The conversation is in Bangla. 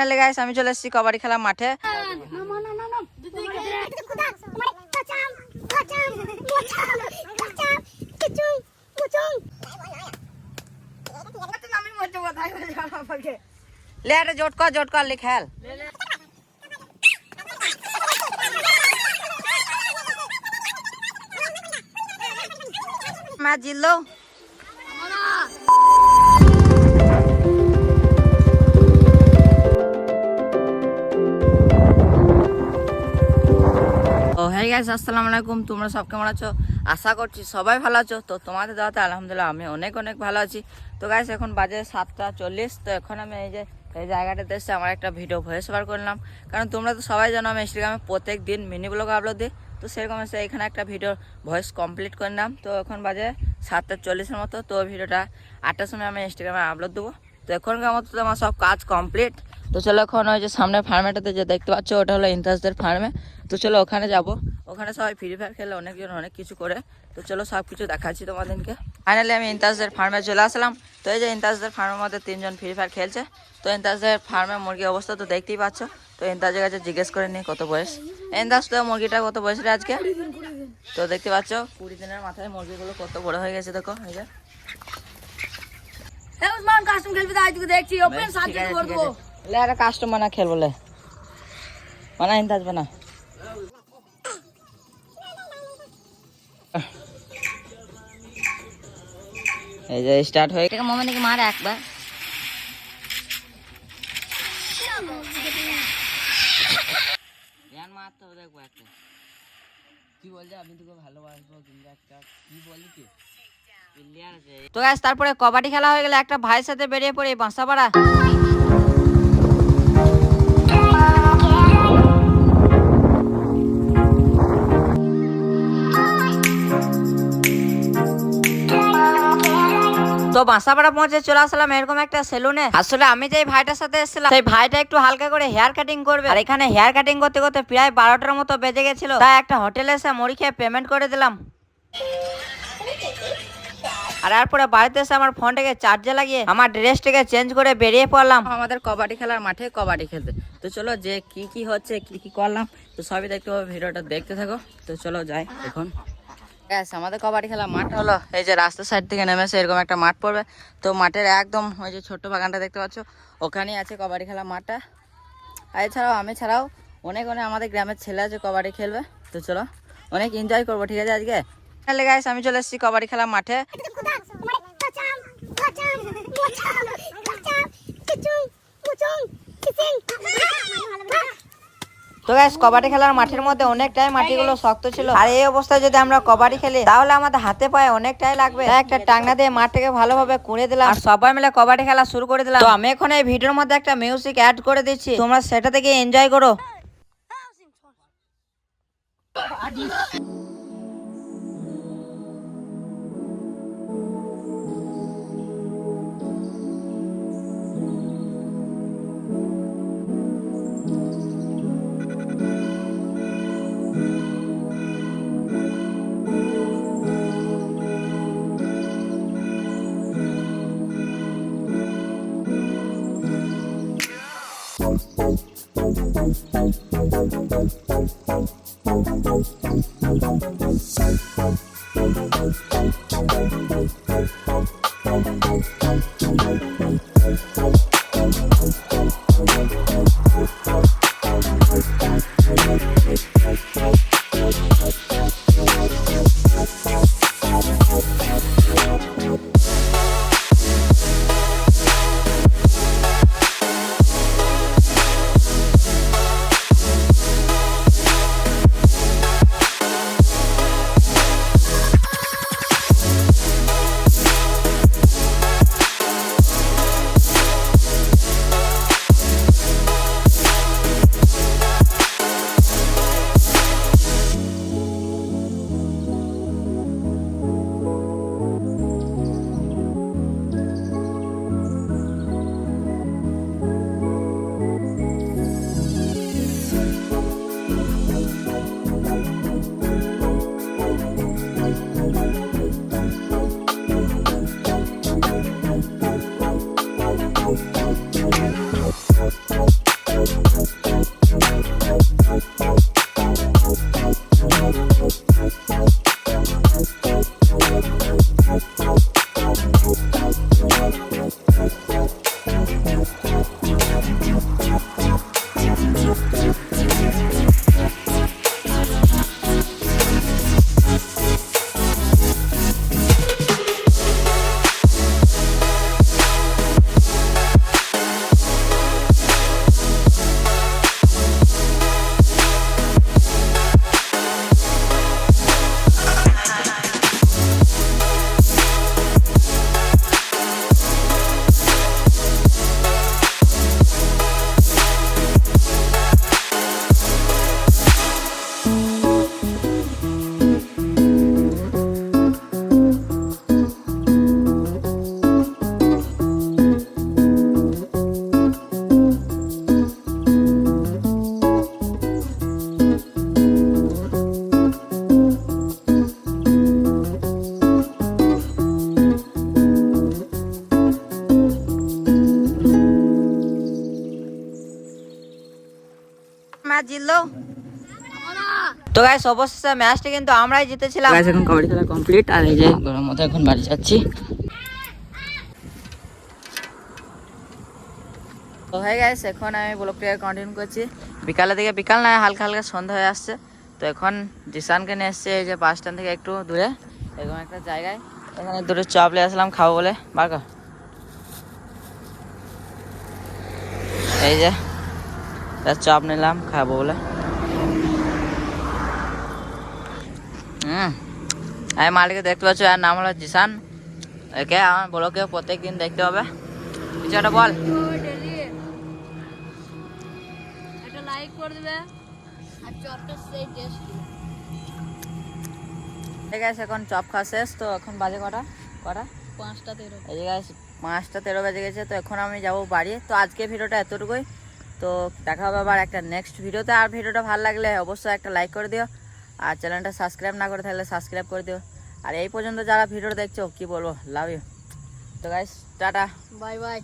তাহলে গাইস আমি চলে এসেছি কবাডি খেলার মাঠে। ले अरे जोट कर ले खेल मैच जीत लो। হ্যাঁ গাইস আসসালামু আলাইকুম, তোমরা সব কেমন আছো? আশা করছি সবাই ভালো আছো। তো তোমাদের দাওয়াতে আলহামদুলিল্লাহ আমি অনেক ভালো আছি। তো গাইস এখন বাজে 7:40। তো এখন আমি এই জায়গাটাতে এসে আমার একটা ভিডিও ভয়েস ওভার করলাম, কারণ তোমরা তো সবাই জানো আমি ইনস্টাগ্রামে প্রত্যেক দিন মিনি ব্লগ আপলোড দিই। তো সেরকম এসে এখানে একটা ভিডিও ভয়েস কমপ্লিট করলাম। তো এখন বাজে 7:40 মতো। তো ভিডিওটা 8টার সময় আমি ইনস্টাগ্রামে আপলোড দেবো। তো এখনকার মতো তো আমার সব কাজ কমপ্লিট। তো চলো এখন ওই যে সামনে ফার্মেটাতে যে দেখতে পাচ্ছ ওটা হলো ইন্তাজদের ফার্মে। তো চলো ওখানে যাব। ওখানে সবাই ফ্রি ফায়ার খেলে অনেকজন অনেক কিছু করে। তো চলো সব কিছু দেখাচ্ছি তোমাদেরকে। ফাইনালি আমি ইন্তাজদের ফার্মে চলে আসলাম। তো এই যে ইন্তাজদের ফার্মের মধ্যে 3জন ফ্রি ফায়ার খেলছে। তো ইন্তাজদের ফার্মে মুরগির অবস্থা তো দেখতেই পাচ্ছ। তো ইন্তাজের কাছে জিজ্ঞেস করে নি কত বয়স। ইন্তাজ তো মুরগিটা কত বয়স রে আজকে? তো দেখতে পাচ্ছ 20 দিনের মাথায় মুরগিগুলো কত বড় হয়ে গেছে দেখো। এই যে কাস্টম খেলবি তাই তুই দেখছি ওপেন সাথে করে দেবো। লে আরে কাস্টম না খেলবো লে মানা ইন্তাজ বানা। এই যে স্টার্ট হয়ে গেছে। মোমেন্ট কি মারে একবার জ্ঞান মারতে হবে দেখবো একটা। কি বলছে আমি তোকে ভালোবাসবো কিন্তু একটা কি বলি কি প্লেয়ার আছে। তো গাইস তারপরে কবাডি খেলা হয়ে গেলে একটা ভাইয়ের সাথে বেরিয়ে পড়ে বাঁসাপাড়া। তো বাঁসাপাড়া পৌঁছে চলে আসলাম এরকম একটা সেলুনে। আসলে আমি যে ভাইটার সাথে এসেছিলাম সেই ভাইটা একটু হালকা করে হেয়ার কাটিং করবে, আর এখানে হেয়ার কাটিং করতে করতে প্রায় 12টার মতো বেজে গেছিল। তাই একটা হোটেলে এসে মুড়ি খেয়ে পেমেন্ট করে দিলাম। আর তারপরে বাড়িতে এসে আমার ফোনটাকে চার্জে লাগিয়ে আমার ড্রেসটাকে চেঞ্জ করে বেরিয়ে পড়লাম আমাদের কবাডি খেলার মাঠে কবাডি খেলতে। তো চলো যে কি হচ্ছে কি করলাম তো সবই দেখতে হবে, ভিডিওটা দেখতে থাকো। তো চলো যাই এখন। আমাদের কবাডি খেলা মাঠ হলো এই যে রাস্তার সাইড থেকে নেমেছে এরকম একটা মাঠ পড়বে। তো মাঠের একদম ওই যে ছোট্ট বাগানটা দেখতে পাচ্ছ ওখানেই আছে কবাডি খেলা মাঠটা। আর এছাড়াও আমি ছাড়াও অনেক আমাদের গ্রামের ছেলে আছে কবাডি খেলবে। তো চলো অনেক এনজয় করবো, ঠিক আছে আজকে। তাহলে গাইস আমি চলে এসেছি কবাডি খেলার মাঠে। তো গাইস কবাডি খেলার মাঠের মধ্যে অনেকটাই মাটিগুলো শক্ত ছিল, আর এই অবস্থায় যদি আমরা কবাডি খেলি তাহলে আমাদের হাতে পায়ে অনেকটাই লাগবে। একটা টাংনা দিয়ে মাঠটাকে ভালোভাবে কুড়ে দিলাম আর সবাই মিলে কবাডি খেলা শুরু করে দিলাম। তো আমি এখন এই ভিডিওর মধ্যে একটা মিউজিক অ্যাড করে দিচ্ছি, তোমরা সেটা থেকে এনজয় করো। ম্যাচ জিতলো তো গাইস অবশ্যই ম্যাচটা কিন্তু আমরাই জিতেছিলাম গাইস এখন কবাডি খেলা কমপ্লিট আর এই যে গরম মতো এখন বাড়ি যাচ্ছি তো হয়ে গাইস এখন আমি ব্লগটা কন্টিনিউ করছি বিকালের দিকে বিকাল না হালকা হালকা সন্ধ্যা হয়ে আসছে তো এখন জিসানকে নিয়ে এসছে এই যে বাস স্ট্যান্ড থেকে একটু দূরে এরকম একটা জায়গায় এখানে দুটো চপ নিয়ে আসলাম খাবো বলে বারকা এই যে চপ নিলাম খাবো বলে আমি মালিককে দেখতে পাচ্ছ আর নাম হলো জিসান একে আমার ব্লগে প্রত্যেক দিন দেখতে হবে কিছু একটা বল একটা লাইক করে দিবে আর চপটা সেই টেস্টি ঠিক আছে এখন চপ খাওয়া শেষ তো এখন বাজে কটা 5:13 এই যে গাইস 5:13 বেজে গেছে তো এখন আমি যাবো বাড়ি তো আজকে ভিডিওটা এতটুকুই তো দেখা হবে আবার একটা নেক্সট ভিডিওতে আর ভিডিওটা ভালো লাগলে অবশ্যই একটা লাইক করে দিও আর চ্যানেলটা সাবস্ক্রাইব না করে থাকলে সাবস্ক্রাইব করে দিও আর এই পর্যন্ত যারা ভিডিও দেখছো কি বলবো লাভ ইউ তো গাইস টাটা বাই বাই